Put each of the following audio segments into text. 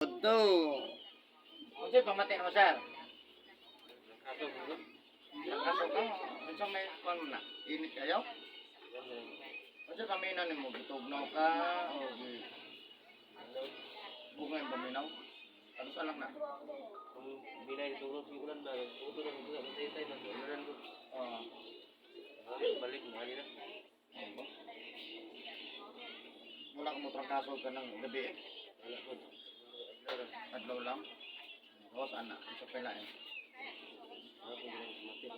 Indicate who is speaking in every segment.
Speaker 1: Ito. Kasi pamati mo, sir. Kaso ka, sa may kwan na. Init kayo? Kasi paminaw ni mo, bitugnaw ka, o bungay paminaw. Ano sa lang na?
Speaker 2: Kung binay itong si ulan na, uto na mga matay-tay na, ulan ko. Balik na kanina.
Speaker 1: Wala ka mo trangkaso ka ng gabi eh.
Speaker 2: Wala ko.
Speaker 1: Adlaw lang. O saan na? Isa pala eh.
Speaker 2: Ako din mati ko ba.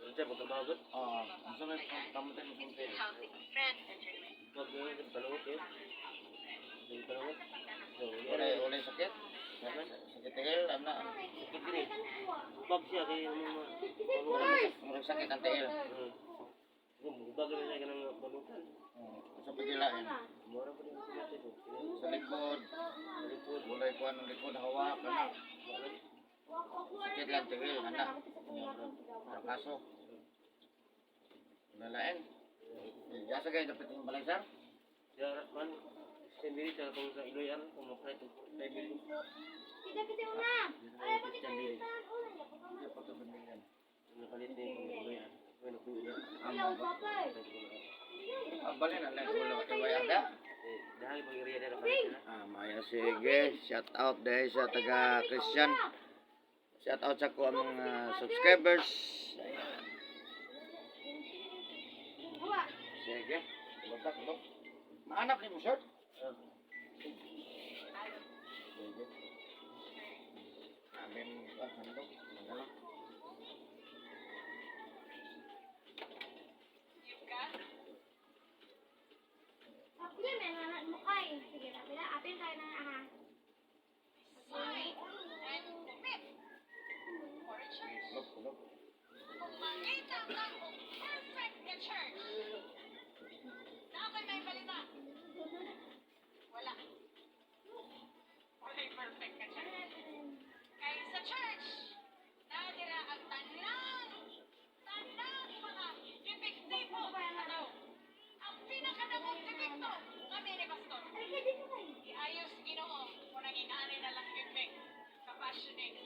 Speaker 2: Wala siya magkabagot.
Speaker 1: Ano may kamutin mo kung pwede?
Speaker 2: Pag palawak eh. Yung palawak. So,
Speaker 1: Wala sakit? Sakit tigil, ano?
Speaker 2: sakit din eh. Bag siya kaya mga
Speaker 1: Murag sakit ang tigil.
Speaker 2: bag na siya ka ng balutan.
Speaker 1: Sa pigilain.
Speaker 2: Mura pa din sa mati ko.
Speaker 1: Sa likod. Walay ko anong likod, hawak, ano? Sakit lang tigil, anak. Trangkaso. Lalain. Jasa kayo dapat yung balay, sir?
Speaker 2: Jarak man. Sendiri cara kung sa iloyan, kung makay ito. Sendiri. Sendiri. Nakalit niya yung iloyan. Bueno, kung iloyan.
Speaker 1: Balay na lang, wala ka bayar ka?
Speaker 2: Dahil pag iriya na nakalit na.
Speaker 1: Maya sige, shout out dahil sa taga Christian. Shout out sa ko ang mga subscribers. Ayan. Sige. Lutak, luk. Maanak ni mo, sir? Sige. Amin, handog. Magalang. Luk, luk.
Speaker 3: Kung makita ka kung perfect na church, dapat may balita. Wala. Wala'y perfect na church. Kaya sa church, nadira ang tanang mga epektibo na daw. Ang pinakadamong epekto kami ni Pastor. Iayos Ginoo kung naging ani na lang epek. Kapassionate.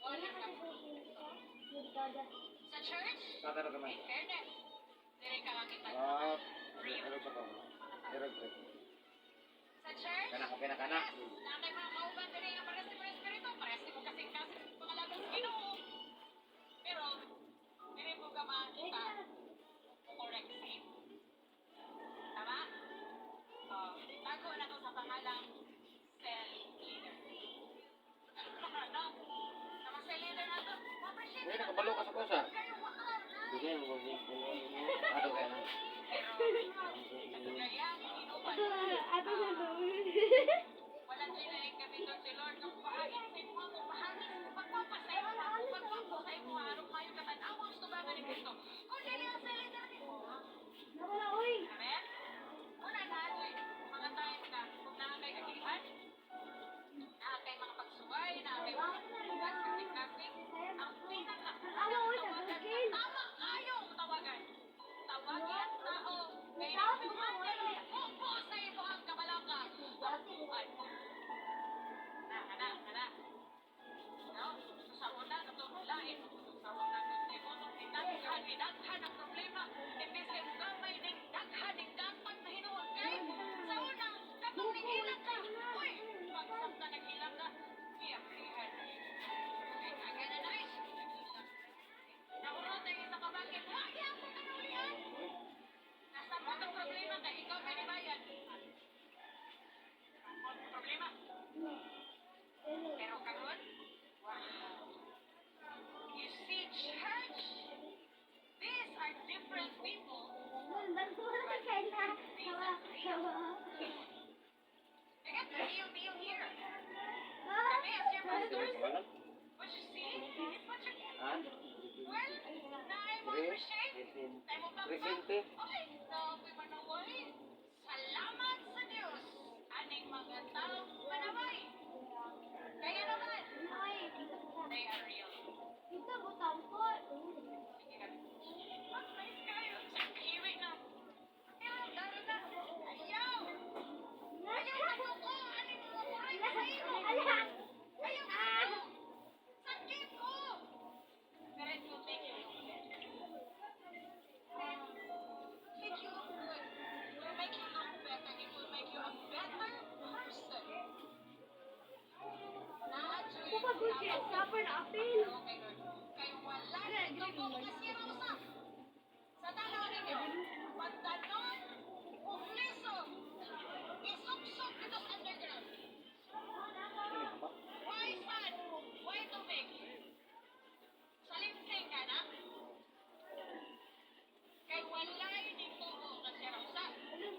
Speaker 3: Wala sa sa church,
Speaker 1: Saka na kamay.
Speaker 3: in fairness, dire ka makita
Speaker 1: Ano sa ko? Direct.
Speaker 3: sa church,
Speaker 1: Kana ka pinakana.
Speaker 3: nakay mga kauban dire nga pares sa espiritu, pares mo kasing kasi mga laban sa Ginoo. Pero dire mo ka makita kung correct sin. Tama? Tago na to sa pangalang cell leader. No? Sama cell leader na to.
Speaker 1: Hindi, nakabalo ka sa kusa.
Speaker 2: Bigay mo kung yung
Speaker 1: Ano kaya na?
Speaker 3: Walang sinaing kami doon si Lord ng paagin sa mga pagpapasay mo, pagpapasay mo, harap kayo katanawa, gusto ba ni Kristo? Kung Pagkaroon kay Lord. Kayo wala dito ko kasi usap. Sa tanaw ninyo, pagdanon, ufliso, isuksok dito sa underground. Why sad? Why tubig? Salimsing ka na? Kay walay dito ko kasi usap.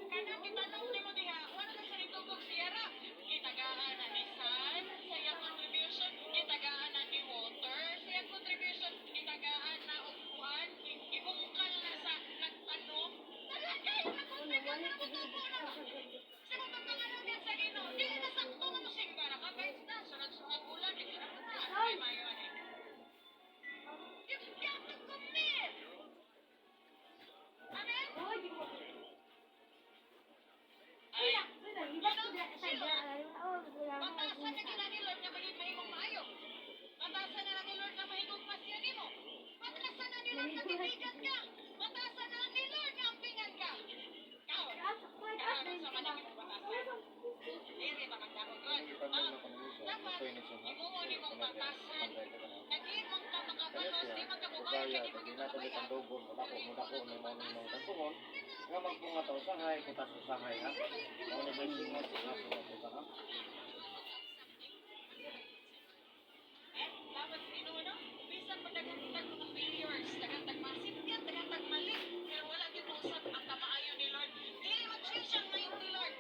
Speaker 3: Kanang gitanong nimo diha, wala na siya dito ko siyara. Gitagaan na ni San, sa iyang contribution, gitagaan na ni Walter, sa iyang contribution, gitagaan na upuan, ibungkal na sa nagtanong. Talagay, nag-contribute na matubo na. Sa mga pangalan sa Ginoo, dili na sakto na musimba na kabait na, sunod-sunod ulan, di na muna. Ay, mayo ani. You got to commit! Amen? Ay, Matasan na kina ni Lord na mahimong maayo. Matasan na ni Lord na mahimong pasya nimo. Matasan na ni Lord na titigan ka. Matasan na ni Lord na ampingan ka. Kao. Kao sa manang matasan. Dili ba magdako God? Dapat imuo ni mong matasan. Nag-imong ka makabalos, di magkabubayan ka, di magkabubayan.
Speaker 1: Nga magpunga to usahay, kutas usahay ha. Ako na ba yung singot, singot ha.
Speaker 3: Dapat sinuno, bisan pa dagantag mga failures, dagantag masipyan, dagantag mali, pero wala din usap ang kamaayo ni Lord. Dili mag-change ang mind ni Lord.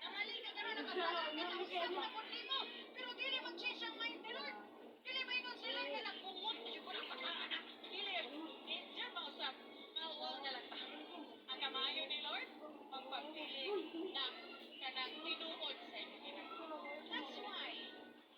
Speaker 3: Namali ka karon nakasala ka na usap na po mo, pero dili mag-change ang mind ni Lord. Dili maingon si Lord nga nagkumot, yung ko ng pataan. Dili, diyan ba usap? Mauwaw na lang ta. Ang kamaayo ni Lord, magpapili na kanang tinuod sa inyo. That's why,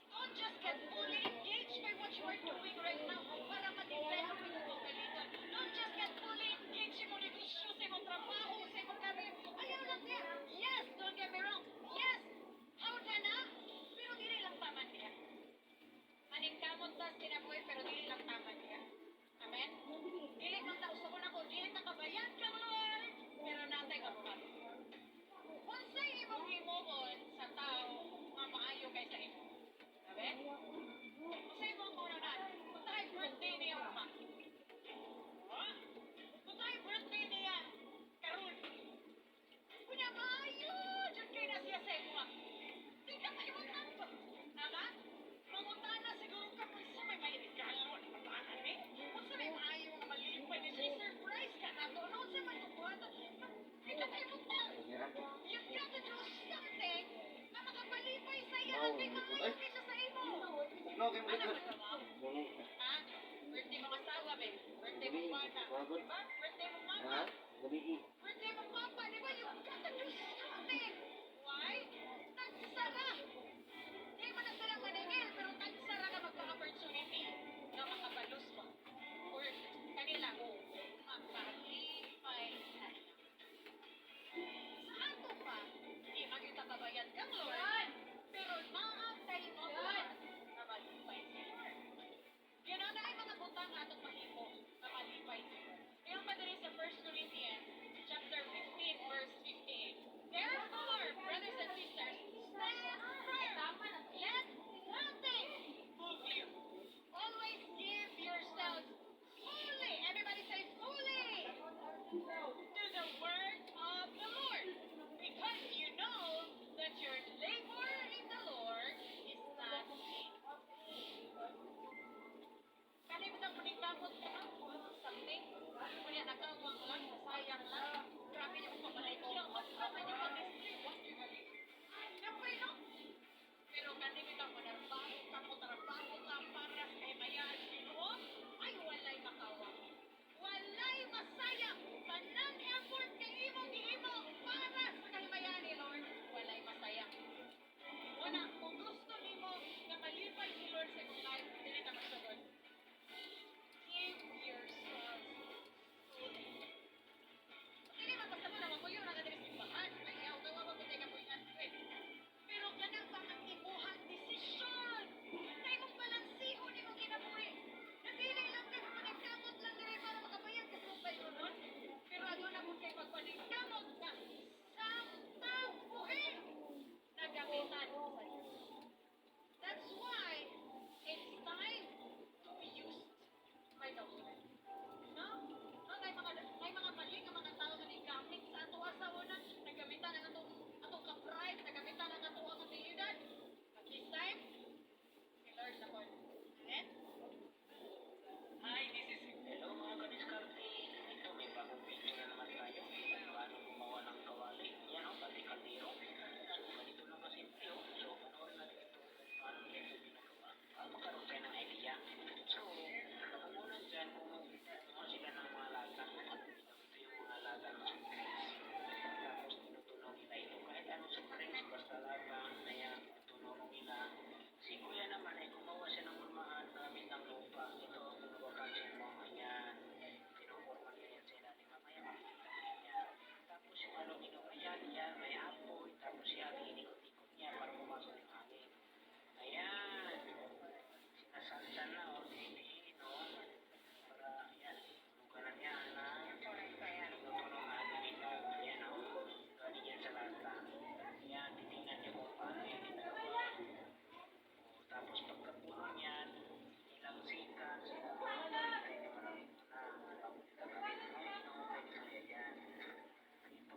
Speaker 3: don't just get fully engaged by what you are doing right now para ma-develop yung kagalitan. Don't just get fully engaged sa mga negosyo, sa mga trabaho, sa mga career. Ayaw lang niya. Yes, don't get me wrong. Yes, how ka na? Pero dili lang taman niya. Maningkamot tas kinabuhi, pero dili lang taman niya. Amen? Dili man ta usa ko na ko, dili ta kabayan ka Lord, pero natay ka pa. Unsay imong himuon sa tao nga maayo kay sa imo? Amen? Unsay imong kunanan? Unsay birthday niya ma? Ha? Unsay birthday niya karon? Kunya maayo, jud kay na siya sa imo. Di ka kayo magtanto. Ama? Mangutana siguro ka kung sa may regalo na patanan ni. Kung sa may maayo nga malipay ni surprise ka na to. Ano sa may tubuhan? Di ka kayo magtanto. You've got to do something na makapalipay sa iya at may maayo kaysa sa imo.
Speaker 1: No, game
Speaker 3: Ano
Speaker 1: good.
Speaker 3: ba ito? Ha? Birthday mo asawa, be. Birthday mo mana. Diba? Birthday mo mama.
Speaker 2: Ha? Gabi.